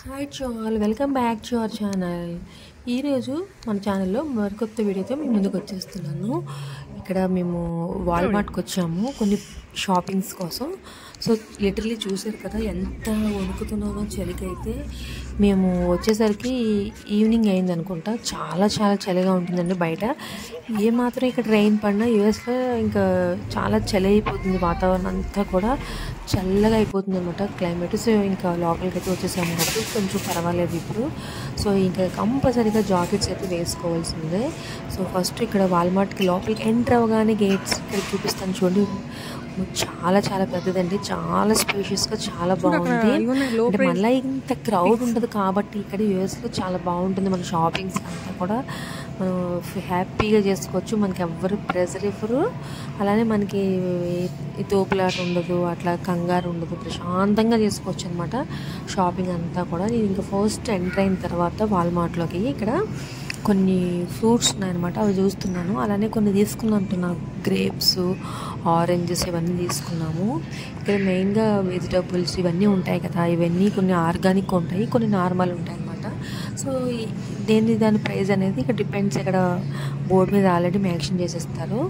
Hi chaal welcome back to our channel. ఈరోజు మన ఛానల్లో మరికొత్త వీడియోతో మేము ముందుకు వచ్చేస్తున్నాను. ఇక్కడ మేము వాల్మార్ట్కి వచ్చాము కొన్ని షాపింగ్స్ కోసం. సో లిటరలీ చూసారు కదా ఎంత వణుకుతున్నానో చలికైతే. మేము వచ్చేసరికి ఈవినింగ్ అయింది అనుకుంటా. చాలా చాలా చలిగా ఉంటుందండి బయట. ఏమాత్రం ఇక్కడ రెయిన్ పడినా యూఎస్లో ఇంకా చాలా చలి అయిపోతుంది, వాతావరణం అంతా కూడా చల్లగా అయిపోతుంది అనమాట క్లైమేట్. సో ఇంకా లోపలికి అయితే వచ్చేసాము కాబట్టి కొంచెం పర్వాలేదు ఇప్పుడు. సో ఇంకా కంపల్సరీగా జాకెట్స్ అయితే వేసుకోవాల్సిందే. సో ఫస్ట్ ఇక్కడ వాల్మార్ట్కి లోపలికి ఎంటర్ అవ్వగానే గేట్స్ ఇక్కడ చూపిస్తాను చూడండి. చాలా చాలా పెద్దదండి, చాలా స్పేషియస్గా చాలా బాగుంది. అంటే మళ్ళీ ఇంత క్రౌడ్ ఉండదు కాబట్టి ఇక్కడ యూఎస్లో చాలా బాగుంటుంది. మన షాపింగ్స్ అంతా కూడా మనం హ్యాపీగా చేసుకోవచ్చు. మనకి ఎవరు ప్రెజర్ ఇవ్వరు, అలానే మనకి తోపులాట ఉండదు, అట్లా కంగారు ఉండదు, ప్రశాంతంగా చేసుకోవచ్చు అనమాట షాపింగ్ అంతా కూడా. నేను ఇంకా ఫస్ట్ ఎంటర్ అయిన తర్వాత వాల్మార్ట్లోకి ఇక్కడ కొన్ని ఫ్రూట్స్ ఉన్నాయన్నమాట, అవి చూస్తున్నాను. అలానే కొన్ని తీసుకున్నట్టున్నాను, గ్రేప్స్, ఆరెంజెస్ ఇవన్నీ తీసుకున్నాము. ఇక్కడ మెయిన్గా వెజిటబుల్స్ ఇవన్నీ ఉంటాయి కదా, ఇవన్నీ కొన్ని ఆర్గానిక్ ఉంటాయి, కొన్ని నార్మల్ ఉంటాయి అన్నమాట. సో దాని ప్రైస్ అనేది ఇక్కడ డిపెండ్స్. ఇక్కడ బోర్డు మీద ఆల్రెడీ మెన్షన్ చేసేస్తారు.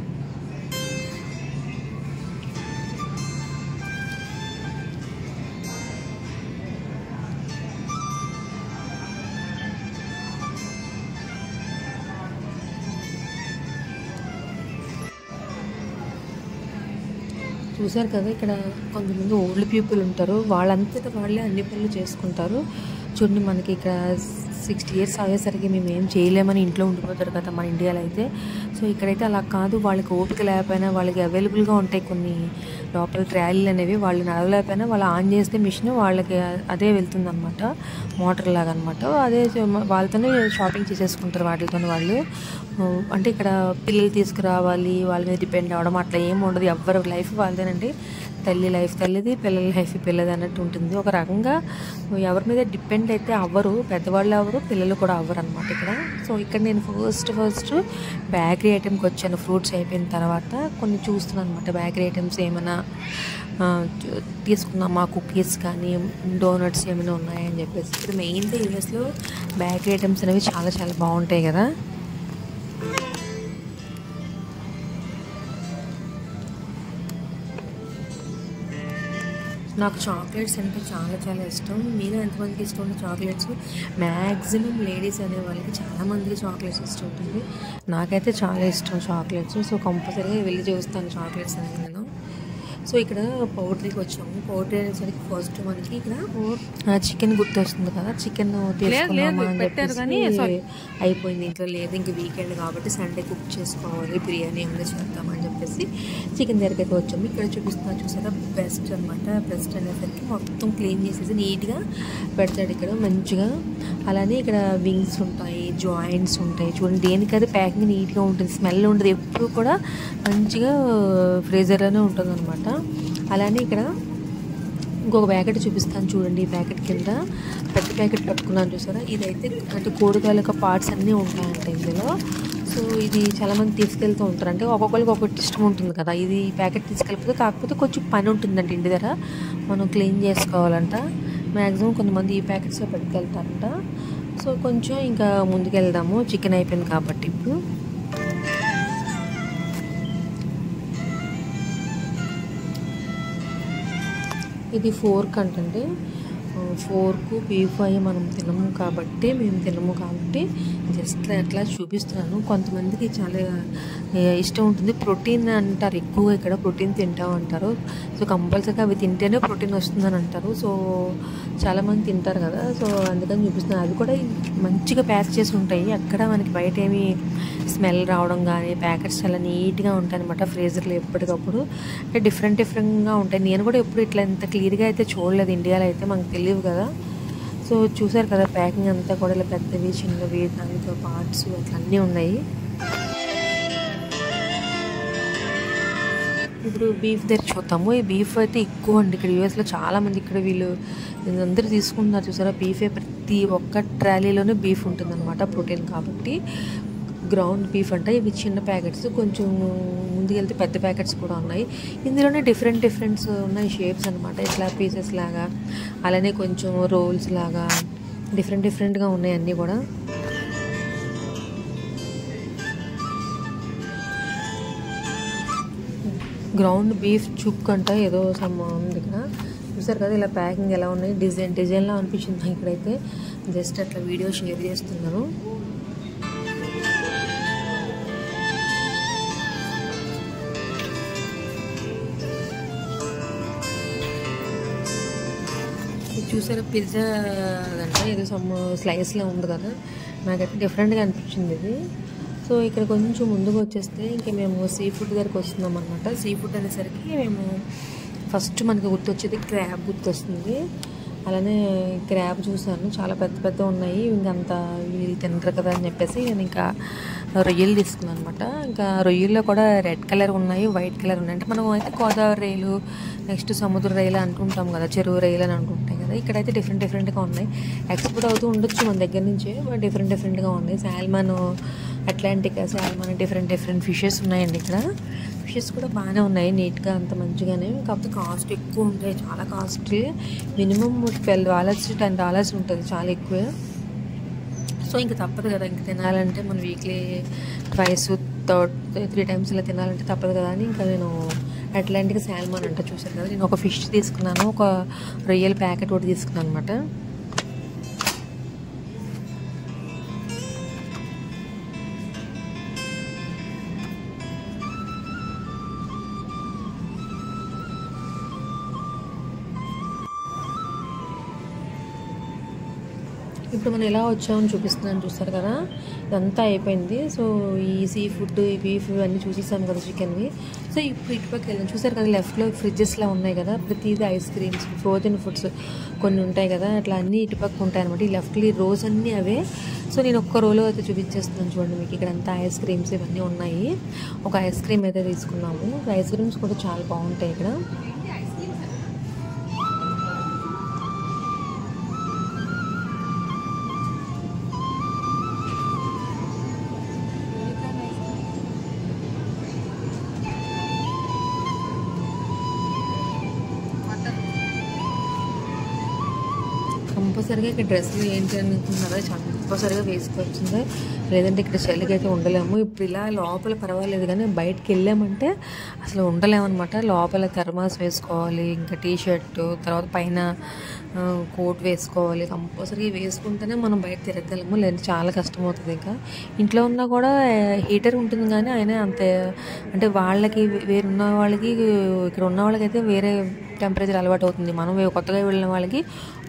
చూసారు కదా, ఇక్కడ కొంతమంది ఓల్డ్ పీపుల్ ఉంటారు, వాళ్ళంతటా వాళ్ళే అన్ని పనులు చేసుకుంటారు. చూడండి, మనకి ఇక్కడ 60 years అయ్యేసరికి మేము ఏం చేయలేమని ఇంట్లో ఉండిపోతారు కదా మన ఇండియాలో అయితే. సో ఇక్కడైతే అలా కాదు, వాళ్ళకి ఓపిక లేకపోయినా వాళ్ళకి అవైలబుల్గా ఉంటాయి కొన్ని లోపల ట్రాలీలు అనేవి. వాళ్ళు నడవలేకపోయినా వాళ్ళు ఆన్ చేస్తే మిషన్ వాళ్ళకి అదే వెళ్తుంది అనమాట, మోటార్ లాగా అనమాట. అదే వాళ్ళతోనే షాపింగ్ చేసేసుకుంటారు వాటితో వాళ్ళు. అంటే ఇక్కడ పిల్లలు తీసుకురావాలి, వాళ్ళ మీద డిపెండ్ అవ్వడం అట్లా ఏమి ఉండదు. ఎవరి లైఫ్ వాళ్ళదేనండి. తల్లి లైఫ్ తల్లిది, పిల్లల లైఫ్ పిల్లది అన్నట్టు ఉంటుంది. ఒక రకంగా ఎవరి మీద డిపెండ్ అయితే అవ్వరు, పెద్దవాళ్ళు అవ్వరు, పిల్లలు కూడా అవ్వరు అనమాట ఇక్కడ. సో ఇక్కడ నేను ఫస్ట్ బేకరీ ఐటెంకి వచ్చాను. ఫ్రూట్స్ అయిపోయిన తర్వాత కొన్ని చూస్తున్నాను అనమాట, బేకరీ ఐటమ్స్ ఏమైనా తీసుకున్నామా, కుకీస్ కానీ డోనట్స్ ఏమైనా ఉన్నాయని చెప్పేసి. ఇక్కడ మెయిన్గా యూఎస్లో బేకరీ ఐటమ్స్ అనేవి చాలా చాలా బాగుంటాయి కదా. నాకు చాక్లెట్స్ అంటే చాలా చాలా ఇష్టం. మీరు ఎంతమందికి ఇష్టం ఉంది చాక్లెట్స్? మ్యాక్సిమం లేడీస్ అనే వాళ్ళకి చాలామందికి చాక్లెట్స్ ఇష్టం ఉంటుంది. నాకైతే చాలా ఇష్టం చాక్లెట్స్. సో కంపల్సరీగా వెళ్ళి చూస్తాను చాక్లెట్స్ అనేది నేను. సో ఇక్కడ పౌడరీకి వచ్చాము. పౌడరీ అనేసరికి ఫస్ట్ మనకి ఇక్కడ చికెన్ గుర్తొస్తుంది కదా, చికెన్ తీసుకున్నామా అని చెప్పేసి అయిపోయింది, ఇంట్లో లేదు. ఇంక వీకెండ్ కాబట్టి సండే కుక్ చేసుకోవాలి, బిర్యానీ ఏమైనా చేద్దామని చెప్పేసి చికెన్ దగ్గరికి అయితే వచ్చాము. ఇక్కడ చూపిస్తున్నా చూసారా, బెస్ట్ అనమాట. బెస్ట్ అనేసరికి మొత్తం క్లీన్ చేసేసి నీట్గా పెడతాడు ఇక్కడ మంచిగా. అలానే ఇక్కడ వింగ్స్ ఉంటాయి, జాయింట్స్ ఉంటాయి. చూడండి, దేనికది ప్యాకింగ్ నీట్గా ఉంటుంది, స్మెల్ ఉండదు, ఎప్పుడు కూడా మంచిగా ఫ్రీజర్లోనే ఉంటుంది అనమాట. అలానే ఇక్కడ ఇంకొక ప్యాకెట్ చూపిస్తాను చూడండి. ఈ ప్యాకెట్ కింద పెద్ద ప్యాకెట్ పట్టుకున్నాను చూసారా, ఇదైతే అంటే కోడికాయల పార్ట్స్ అన్నీ ఉంటాయంట ఇందులో. సో ఇది చాలామంది తీసుకెళ్తూ ఉంటారు, అంటే ఒక్కొక్కరికి ఒక్కొక్కటి ఇష్టం ఉంటుంది కదా. ఇది ప్యాకెట్ తీసుకెళ్ళిపోతే కాకపోతే కొంచెం పని ఉంటుందంట ఇంటి దగ్గర, మనం క్లీన్ చేసుకోవాలంట. మ్యాక్సిమం కొంతమంది ఈ ప్యాకెట్స్ పెట్టుకెళ్తారంట. సో కొంచెం ఇంకా ముందుకెళ్దాము, చికెన్ అయిపోయింది కాబట్టి. ఇప్పుడు ఇది ఫోర్క్ అంటే ఫోర్కు బీఫ్ అయ్యి మనం తినము కాబట్టి, మేము తినము కాబట్టి జస్ట్ అట్లా చూపిస్తున్నాను. కొంతమందికి చాలా ఇష్టం ఉంటుంది, ప్రోటీన్ అంటారు ఎక్కువగా, ఇక్కడ ప్రోటీన్ తింటాం అంటారు. సో కంపల్సరీగా అవి తింటేనే ప్రోటీన్ వస్తుందని అంటారు. సో చాలామంది తింటారు కదా, సో అందుకని చూపిస్తున్నాను. అది కూడా మంచిగా ప్యాక్ చేసి ఉంటాయి, అక్కడ మనకి బయట ఏమి స్మెల్ రావడం కానీ, ప్యాకెట్స్ చాలా నీట్గా ఉంటాయి అనమాట ఫ్రీజర్లో ఎప్పటికప్పుడు. అంటే డిఫరెంట్గా ఉంటాయి. నేను కూడా ఎప్పుడు ఇట్లా ఇంత క్లియర్గా అయితే చూడలేదు ఇండియాలో అయితే, మనకు తెలియదు కదా. సో చూసారు కదా, ప్యాకింగ్ అంతా కూడా ఇలా పెద్దవి చిన్నవి దానితో పార్ట్స్ అట్లా అన్నీ ఉన్నాయి. ఇప్పుడు బీఫ్ దగ్గర చూద్దాము. ఈ బీఫ్ అయితే ఎక్కువ అండి ఇక్కడ యూఎస్లో చాలామంది. ఇక్కడ వీళ్ళు అందరూ తీసుకుంటున్నారు చూసారా, బీఫే ప్రతి ఒక్క ట్రాలీలోనే బీఫ్ ఉంటుందన్నమాట, ప్రోటీన్ కాబట్టి. గ్రౌండ్ బీఫ్ అంటే ఇవి చిన్న ప్యాకెట్స్, కొంచెం ముందుకెళ్తే పెద్ద ప్యాకెట్స్ కూడా ఉన్నాయి. ఇందులోనే డిఫరెంట్స్ ఉన్నాయి షేప్స్ అనమాట, ఇట్లా పీసెస్ లాగా, అలానే కొంచెం రోల్స్ లాగా, డిఫరెంట్గా ఉన్నాయి అన్నీ కూడా. గ్రౌండ్ బీఫ్ చుక్ అంట ఏదో సమ్ ఉంది ఇక్కడ. చూసారు కదా ఇలా ప్యాకింగ్ ఎలా ఉన్నాయి, డిజైన్లా అనిపించింది. ఇక్కడైతే జస్ట్ అట్లా వీడియో షేర్ చేస్తున్నాను. చూసారా పిజ్జా అంట ఏదో సమ్ స్లైస్లో ఉంది కదా, నాకైతే డిఫరెంట్గా అనిపించింది ఇది. సో ఇక్కడ కొంచెం ముందుకు వచ్చేస్తే ఇంక మేము సీ ఫుడ్ దగ్గరికి వస్తున్నాం అనమాట. సీ ఫుడ్ అనేసరికి మేము ఫస్ట్ మనకి గుర్తొచ్చేది క్రాబ్ గుర్తొస్తుంది. అలానే క్రాబ్ చూసాను, చాలా పెద్ద ఉన్నాయి. ఇంకంత వీళ్ళు తినరు కదా అని చెప్పేసి నేను ఇంకా రొయ్యలు తీసుకున్నాను అనమాట. ఇంకా రొయ్యల్లో కూడా రెడ్ కలర్ ఉన్నాయి, వైట్ కలర్ ఉన్నాయి. అంటే మనం అయితే గోదావరి రొయ్యలు, నెక్స్ట్ సముద్ర రొయ్యలు అనుకుంటాం కదా, చెరువు రొయ్యలు అని అనుకుంటాం కదా. ఇక్కడైతే డిఫరెంట్గా ఉన్నాయి. ఎక్స్పోర్ట్ అవుతూ ఉండొచ్చు మన దగ్గర నుంచే, బట్ డిఫరెంట్గా ఉన్నాయి. Salmon, Atlantic salmon, different fishes ఉన్నాయండి ఇక్కడ. ఫిషెస్ కూడా బాగానే ఉన్నాయి, నీట్గా అంత మంచిగానే. కాకపోతే కాస్ట్ ఎక్కువ ఉంటాయి, చాలా కాస్ట్లీ. మినిమం $12 $10 ఉంటుంది, చాలా ఎక్కువే. సో ఇంక తప్పదు కదా, ఇంక తినాలంటే మనం వీక్లీ 2-3 times ఇలా తినాలంటే తప్పదు కదా అని ఇంకా నేను అట్లాంటిక్ సాల్మన్ అంట చూసారు కదా, నేను ఒక ఫిష్ తీసుకున్నాను, ఒక రొయ్యల ప్యాకెట్ ఒకటి తీసుకున్నాను అనమాట. ఇప్పుడు మనం ఎలా వచ్చామని చూపిస్తున్నాను చూస్తారు కదా, ఇదంతా అయిపోయింది. సో ఈ సీ ఫుడ్, ఈ బీఫ్ ఇవన్నీ చూసేసాము కదా, చికెన్వి. సో ఇప్పుడు ఇటుపక్క వెళ్ళాను చూసారు కదా, లెఫ్ట్లో ఫ్రిడ్జెస్లా ఉన్నాయి కదా, ప్రతిదీ ఐస్ క్రీమ్స్, ఫ్రోజన్ ఫుడ్స్ కొన్ని ఉంటాయి కదా, అట్లా అన్నీ ఇటుపక్క ఉంటాయి అనమాట. ఈ లెఫ్ట్లో రోస్ అన్నీ అవే. సో నేను ఒక్క రోలో అయితే చూపించేస్తున్నాను చూడండి మీకు. ఇక్కడ అంతా ఐస్ క్రీమ్స్ ఇవన్నీ ఉన్నాయి. ఒక ఐస్ క్రీమ్ అయితే తీసుకున్నాము. ఐస్ క్రీమ్స్ కూడా చాలా బాగుంటాయి ఇక్కడ. కంపల్సరిగా ఇక్కడ డ్రెస్సులు ఏంటి అనుకుంటున్నారో కంపల్సరిగా వేసుకోవాల్సిందే, లేదంటే ఇక్కడ చలికి అయితే ఉండలేము. ఇప్పుడు ఇలా లోపల పర్వాలేదు కానీ బయటకు వెళ్ళామంటే అసలు ఉండలేమన్నమాట. లోపల థర్మాస్ వేసుకోవాలి, ఇంకా టీ షర్ట్, తర్వాత పైన కోట్ వేసుకోవాలి. కంపల్సరీగా వేసుకుంటేనే మనం బయట తిరగగలము, లేదంటే చాలా కష్టమవుతుంది. ఇంకా ఇంట్లో ఉన్నా కూడా హీటర్ ఉంటుంది కానీ అయినా అంతే, అంటే వాళ్ళకి వేరున్న వాళ్ళకి, ఇక్కడ ఉన్న వాళ్ళకైతే వేరే టెంపరేచర్ అలవాటు అవుతుంది. మనం కొత్తగా వెళ్ళిన వాళ్ళకి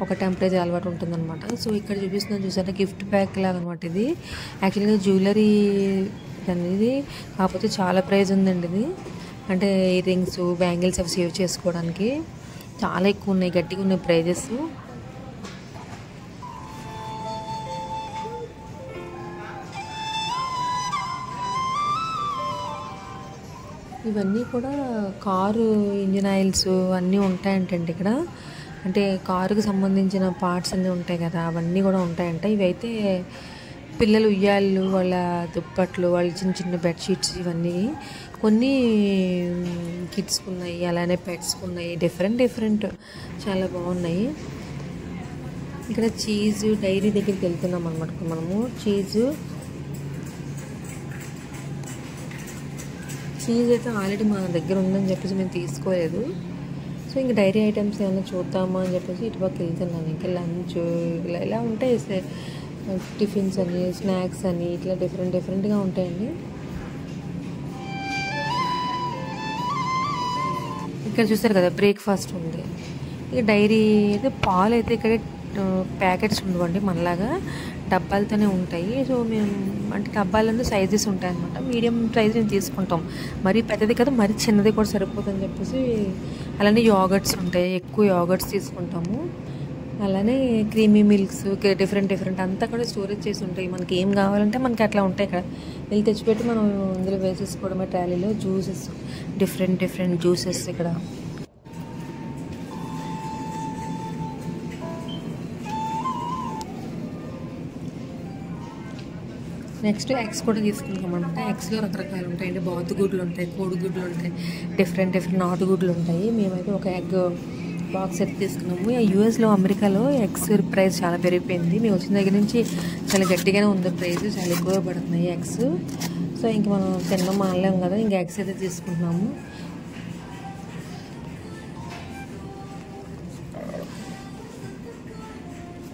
ఒక టెంపరేచర్ అలవాటు ఉంటుందన్నమాట. సో ఇక్కడ చూపిస్తున్నాను చూసారా, గిఫ్ట్ ప్యాక్ లాగా అనమాట ఇది. యాక్చువల్గా జ్యువెలరీ అనేది, కాకపోతే చాలా ప్రైజ్ ఉందండి ఇది. అంటే ఇయర్ రింగ్స్, బ్యాంగిల్స్ అవి సేవ్ చేసుకోవడానికి చాలా ఎక్కువ ఉన్నాయి, గట్టిగా ఉన్నాయి ప్రైజెస్. ఇవన్నీ కూడా కారు ఇంజిన్ ఆయిల్స్ అన్నీ ఉంటాయంటండి ఇక్కడ. అంటే కారుకు సంబంధించిన పార్ట్స్ అన్నీ ఉంటాయి కదా, అవన్నీ కూడా ఉంటాయంట. ఇవైతే పిల్లలు ఉయ్యాళ్ళు, వాళ్ళ దుప్పట్లు, వాళ్ళ చిన్న బెడ్షీట్స్, ఇవన్నీ కొన్ని కిడ్స్కి ఉన్నాయి, అలానే పెట్స్కి ఉన్నాయి. డిఫరెంట్ చాలా బాగున్నాయి. ఇక్కడ చీజ్ డైరీ దగ్గరికి వెళ్తున్నాం అనమాట. మనము చీజ్ అయితే ఆల్రెడీ మా దగ్గర ఉందని చెప్పేసి మేము తీసుకోలేదు. సో ఇంక డైరీ ఐటమ్స్ ఏమైనా చూద్దామా అని చెప్పేసి ఇటుపక్క వెళ్తున్నాను. ఇంకా లంచ్ ఇలా ఉంటాయి, టిఫిన్స్ అని, స్నాక్స్ అని, ఇట్లా డిఫరెంట్గా ఉంటాయండి. ఇక్కడ చూస్తారు కదా బ్రేక్ఫాస్ట్ ఉంది. ఇక డైరీ అయితే పాలు అయితే ఇక్కడ ప్యాకెట్స్ ఉండవండి, మనలాగా డబ్బాలతోనే ఉంటాయి. సో మేము అంటే డబ్బాలన్నీ సైజెస్ ఉంటాయి అనమాట. మీడియం సైజ్ మేము తీసుకుంటాం, మరీ పెద్దది కదా, మరీ చిన్నది కూడా సరిపోతుందని చెప్పేసి. అలానే యోగర్ట్స్ ఉంటాయి, ఎక్కువ యోగర్ట్స్ తీసుకుంటాము. అలానే క్రీమీ మిల్క్స్, డిఫరెంట్ అంతా కూడా స్టోరేజ్ చేసి ఉంటాయి. మనకి ఏం కావాలంటే మనకి అట్లా ఉంటాయి ఇక్కడ. వెళ్ళి తెచ్చిపెట్టి మనం ఇందులో వేసేసుకోవడమే ట్రాలీలో. జ్యూసెస్, డిఫరెంట్ జ్యూసెస్ ఇక్కడ. నెక్స్ట్ ఎగ్స్ కూడా తీసుకుంటామంటే ఎగ్స్లో రకరకాలు ఉంటాయి అండి. బాతుగుడ్లు ఉంటాయి, కోడిగుడ్లు ఉంటాయి, డిఫరెంట్ నాటుగుడ్లు ఉంటాయి. మేమైతే ఒక ఎగ్ బాక్స్ అయితే తీసుకున్నాము. యూఎస్లో అమెరికాలో ఎగ్స్ ప్రైస్ చాలా పెరిగిపోయింది. మేము వచ్చిన దగ్గర నుంచి చాలా గట్టిగానే ఉంది ప్రైస్, చాలా ఎక్కువ పడుతున్నాయి ఎగ్స్. సో ఇంక మనం తినడం మానలేము కదా, ఇంకా ఎగ్స్ అయితే తీసుకుంటున్నాము.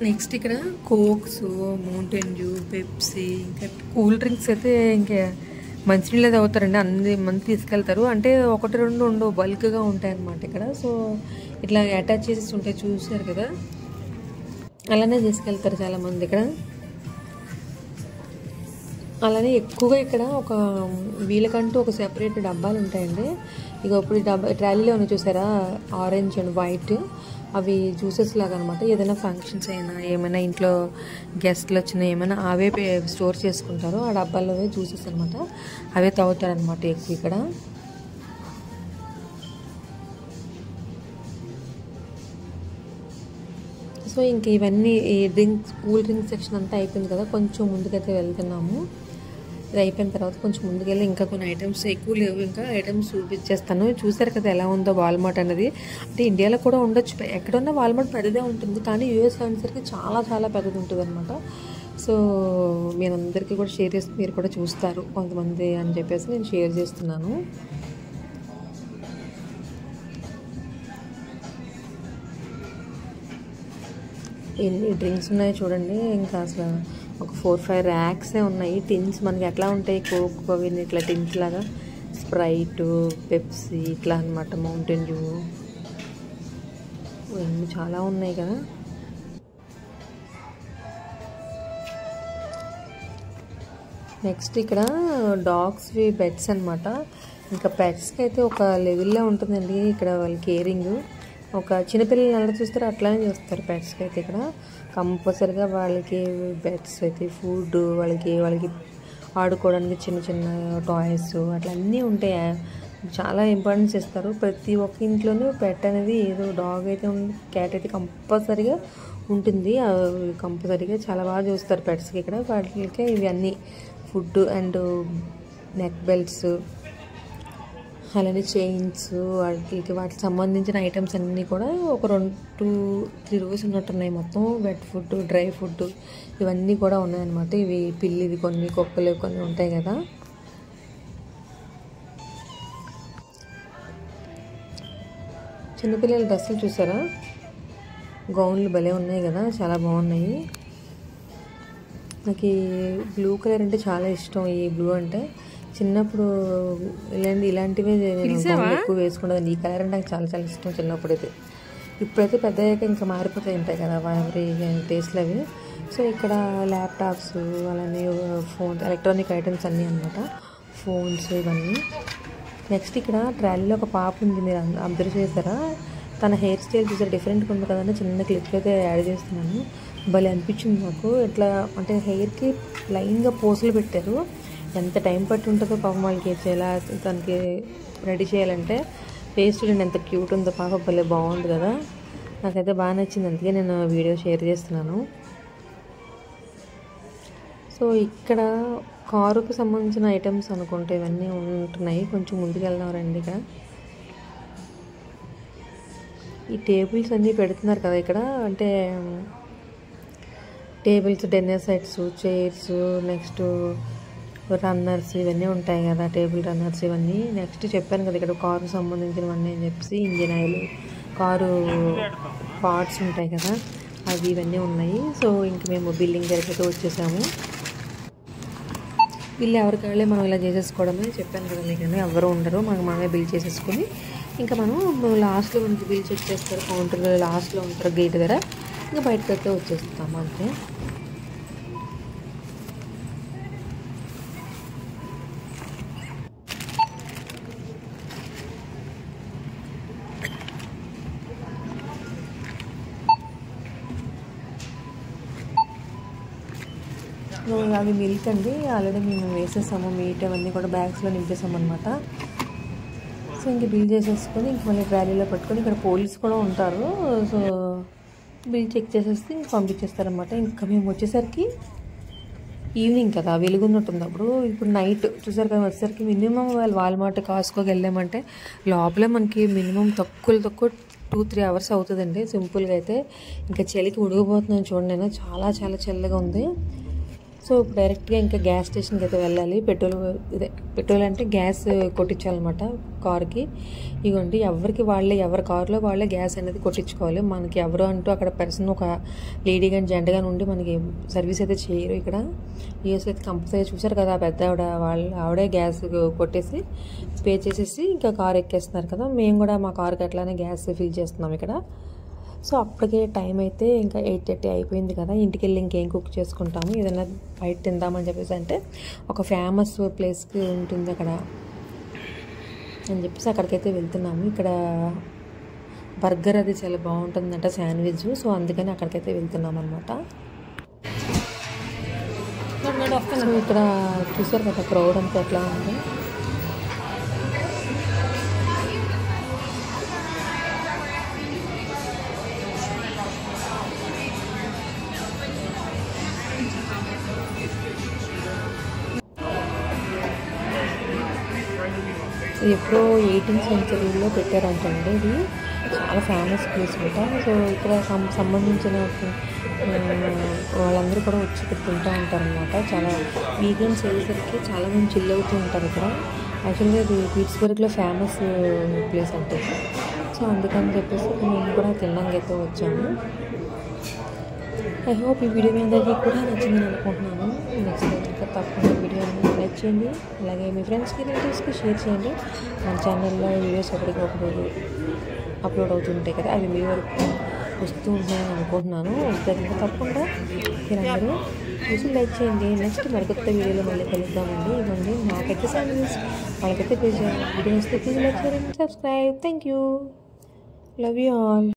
నెక్స్ట్ ఇక్కడ కోక్స్, మౌంటైన్ డ్యూ, పెప్సీ, ఇంకా కూల్ డ్రింక్స్ అయితే ఇంకా మంచినీళ్ళు అయితే అవుతారండి. అన్ని మంది తీసుకెళ్తారు, అంటే 1-2 ఉండవు, బల్క్గా ఉంటాయి అన్నమాట ఇక్కడ. సో ఇట్లా అటాచ్ చేసి ఉంటాయి, చూసారు కదా, అలానే తీసుకెళ్తారు చాలామంది ఇక్కడ. అలానే ఎక్కువగా ఇక్కడ ఒక వీళ్ళకంటూ ఒక సెపరేట్ డబ్బాలు ఉంటాయండి. ఇక ఇప్పుడు ట్రాలీలో ఉన్న చూసారా, ఆరెంజ్ అండ్ వైట్, అవి జ్యూసెస్ లాగా అనమాట. ఏదైనా ఫంక్షన్స్ అయినా, ఏమైనా ఇంట్లో గెస్ట్లు వచ్చినా, ఏమైనా అవే స్టోర్ చేసుకుంటారు. ఆ డబ్బాల్లో జ్యూసెస్ అనమాట, అవే తాగుతారనమాట ఎక్కువ ఇక్కడ. సో ఇంక ఇవన్నీ ఈ కూల్ డ్రింక్ సెక్షన్ అంతా అయిపోయింది కదా, కొంచెం ముందుకైతే వెళ్తున్నాము. ఇది అయిపోయిన తర్వాత కొంచెం ముందుకెళ్ళి ఇంకా కొన్ని ఐటమ్స్ ఎక్కువ లేవు, ఇంకా ఐటమ్స్ చూపించేస్తాను. చూసారు కదా ఎలా ఉందో వాల్మార్ట్ అనేది. అంటే ఇండియాలో కూడా ఉండొచ్చు, ఎక్కడున్నా వాల్మార్ట్ పెద్దదే ఉంటుంది, కానీ యూఎస్ అనేసరికి చాలా చాలా పెద్దది ఉంటుంది అనమాట. సో నేను అందరికీ కూడా షేర్ చేస్తే మీరు కూడా చూస్తారు కొంతమంది అని చెప్పేసి నేను షేర్ చేస్తున్నాను. ఎన్ని డ్రింక్స్ ఉన్నాయో చూడండి, ఇంకా అసలు ఒక 4-5 ర్యాక్సే ఉన్నాయి. టిన్స్ మనకి ఎట్లా ఉంటాయి, కోక్ అవి ఇట్లా టిన్స్ లాగా, స్ప్రైట్, పెప్సీ ఇట్లా అనమాట, మౌంటైన్ డ్యూ, ఇవన్నీ చాలా ఉన్నాయి కదా. నెక్స్ట్ ఇక్కడ డాగ్స్వి బెడ్స్ అనమాట. ఇంకా పెట్స్కి అయితే ఒక లెవెల్లో ఉంటుందండి ఇక్కడ వాళ్ళ కేరింగ్. ఒక చిన్నపిల్లలు ఎలా చూస్తారో అట్లానే చూస్తారు పెట్స్కి అయితే ఇక్కడ. కంపల్సరిగా వాళ్ళకి బెడ్స్ అయితే, ఫుడ్, వాళ్ళకి ఆడుకోవడానికి చిన్న చిన్న టాయ్స్ అట్లా అన్నీ ఉంటాయి. చాలా ఇంపార్టెన్స్ ఇస్తారు. ప్రతి ఒక్క ఇంట్లోనూ పెట్ అనేది, ఏదో డాగ్ అయితే క్యాట్ అయితే కంపల్సరిగా ఉంటుంది. కంపల్సరిగా చాలా బాగా చూస్తారు పెట్స్కి ఇక్కడ. వాటికి ఇవి అన్నీ ఫుడ్ అండ్ నెక్ బెల్ట్స్, అలానే చైన్స్, వాటికి సంబంధించిన ఐటమ్స్ అన్నీ కూడా ఒక 2-3 రోజులు ఉన్నట్టున్నాయి మొత్తం. వెట్ ఫుడ్, డ్రై ఫుడ్ ఇవన్నీ కూడా ఉన్నాయన్నమాట. ఇవి పిల్లివి కొన్ని, కుక్కలు కొన్ని ఉంటాయి కదా. చిన్నపిల్లల డ్రెస్సులు చూసారా, గౌన్లు భలే ఉన్నాయి కదా, చాలా బాగున్నాయి. నాకు ఈ బ్లూ కలర్ అంటే చాలా ఇష్టం. ఈ బ్లూ అంటే చిన్నప్పుడు ఇలాంటివే నేను ఎక్కువ వేసుకునేదాన్ని. ఈ కలర్ అంటే నాకు చాలా చాలా ఇష్టం చిన్నప్పుడు అయితే. ఇప్పుడైతే పెద్ద అయ్యాక ఇంకా మారిపోతాయి ఉంటాయి కదా ఎవరి టేస్ట్లు అవి. సో ఇక్కడ ల్యాప్టాప్స్, అలానే ఫోన్, ఎలక్ట్రానిక్ ఐటమ్స్ అన్నీ అనమాట, ఫోన్స్ ఇవన్నీ. నెక్స్ట్ ఇక్కడ ట్రాలీలో ఒక పాప ఉంది, మీరు అబ్జర్వ్ చేస్తారా, తన హెయిర్ స్టైల్ చూసారు, డిఫరెంట్గా ఉంది కదండి. చిన్న క్లిప్ అయితే యాడ్ చేస్తున్నాను, భలే అనిపించింది నాకు. ఇట్లా అంటే హెయిర్కి లైన్గా పోసులు పెట్టారు. ఎంత టైం పట్టి ఉంటుందో పాపం వాళ్ళకి ఎలా తనకి రెడీ చేయాలంటే. ఫేస్ చూడండి ఎంత క్యూట్ ఉందో పాప, భలే బాగుంది కదా, నాకైతే బాగా నచ్చింది, అందుకే నేను వీడియో షేర్ చేస్తున్నాను. సో ఇక్కడ కారుకు సంబంధించిన ఐటమ్స్ అనుకుంటే ఇవన్నీ ఉంటున్నాయి. కొంచెం ముందుకు వెళ్దాం రండి. ఇక్కడ ఈ టేబుల్స్ అన్నీ పెడుతున్నారు కదా ఇక్కడ, అంటే tables, dinner sets, chairs, next runners ఇవన్నీ ఉంటాయి కదా, టేబుల్ రన్నర్స్ ఇవన్నీ. నెక్స్ట్ చెప్పాను కదా ఇక్కడ కారు సంబంధించినవన్నీ అని చెప్పేసి, ఇంజిన్ ఆయిల్, కారు పార్ట్స్ ఉంటాయి కదా, అవి ఇవన్నీ ఉన్నాయి. సో ఇంక మేము బిల్లింగ్ దగ్గరికి వచ్చేసాము. బిల్ ఎవరికాళ్ళే మనం ఇలా చేసేసుకోవడమే, చెప్పాను కదా మీకు, ఎవరు ఉండరు, మనమే బిల్ చేసేసుకొని ఇంకా మనం లాస్ట్లో మనకి బిల్ చెక్ చేస్తారు, కౌంటర్ లాస్ట్లో ఉంటారు గేట్ దగ్గర, ఇంకా బయటకు అయితే వచ్చేస్తాము అంతే. అవి మిల్క్ అండి, ఆల్రెడీ మేము వేసేసాము, మీట్ అవన్నీ కూడా బ్యాగ్స్లో నింపేసాము అనమాట. సో ఇంక బిల్ చేసేసుకొని ఇంక మళ్ళీ ట్రాలీలో పట్టుకొని, ఇక్కడ పోలీస్ కూడా ఉంటారు. సో బిల్ చెక్ చేసేస్తే ఇంక పంపించేస్తారనమాట. ఇంకా మేము వచ్చేసరికి ఈవినింగ్ కదా, వెలుగున్నట్టుంది అప్పుడు. ఇప్పుడు నైట్ చూసారు కదా, వచ్చేసరికి మినిమం వాళ్ళు వాల్మార్ట్, కాస్కోకి వెళ్ళామంటే లోపలే మనకి మినిమం తక్కువ 2-3 అవర్స్ అవుతుందండి సింపుల్గా అయితే. ఇంకా చలికి ఉడికిపోతున్నాను చూడండి, నేను చాలా చాలా చల్లగా ఉంది. సో ఇప్పుడు డైరెక్ట్గా ఇంకా గ్యాస్ స్టేషన్కి అయితే వెళ్ళాలి. పెట్రోల్ అంటే గ్యాస్ కొట్టించాలన్నమాట కార్కి. ఇగోండి ఎవరికి వాళ్ళే, ఎవరి కారులో వాళ్ళే గ్యాస్ అనేది కొట్టించుకోవాలి. మనకి ఎవరు అంటూ అక్కడ పర్సన్ ఒక లేడీ కానీ జెంట్ కానీ ఉండి మనకి సర్వీస్ అయితే చేయరు. ఇక్కడ యూఎస్ అయితే కంపల్సరీ చూసారు కదా, పెద్ద ఆవిడే గ్యాస్ కొట్టేసి పే చేసేసి ఇంకా కారు ఎక్కేస్తున్నారు కదా. మేము కూడా మా కారుకి అట్లానే గ్యాస్ ఫిల్ చేస్తున్నాం ఇక్కడ. సో అప్పటికే టైం అయితే ఇంకా 8:30 అయిపోయింది కదా. ఇంటికి వెళ్ళి ఇంకేం కుక్ చేసుకుంటాము, ఏదైనా బయట తిందామని చెప్పేసి అంటే ఒక ఫేమస్ ప్లేస్కి ఉంటుంది అక్కడ అని చెప్పేసి అక్కడికైతే వెళ్తున్నాము. ఇక్కడ బర్గర్ అది చాలా బాగుంటుందంట, శాండ్విచ్. సో అందుకని అక్కడికైతే వెళ్తున్నాం అనమాట. సో ఇక్కడ చూసారు కదా క్రౌడ్ అంతా ఎట్లా ఉంది. ఇది ఎప్పుడో 18th సెంచరీలో పెట్టారంటండి. ఇది చాలా ఫేమస్ ప్లేస్ అంట. సో ఇక్కడ సంబంధించిన వాళ్ళందరూ కూడా వచ్చి ఇక్కడ తింటూ ఉంటారు అనమాట. చాలా వీకెండ్స్ అయ్యేసరికి చాలామంది చిల్ అవుతూ ఉంటారు ఇక్కడ. యాక్చువల్గా ఇది పిట్స్బర్గ్లో ఫేమస్ ప్లేస్ అంటే. సో అందుకని చెప్పేసి మేము కూడా తినడానికి అయితే వచ్చాము. ఐ హోప్ ఈ వీడియో మీ అందరికీ కూడా నచ్చిందని అనుకుంటున్నాను. నచ్చితే కనుక తప్పకుండా వీడియోని లైక్ చేయండి, అలాగే మీ ఫ్రెండ్స్కి రిలేటివ్స్కి షేర్ చేయండి. మన ఛానల్లో వీడియోస్ ఒకటి అప్లోడ్ అవుతుంటాయి కదా, అవి మీ వరకు వస్తూ ఉంటాయని అనుకుంటున్నాను. వస్తే కనుక తప్పకుండా మీరందరూ చూసి లైక్ చేయండి. నెక్స్ట్ మరికొత్త వీడియోలో మళ్ళీ కలుద్దామండి. ఇవ్వండి నాకైతే శాండ్విచ్, వాళ్ళకైతే వీడియో వస్తే ప్లీజ్ లైక్ చేయండి, subscribe. Thank you, love you all.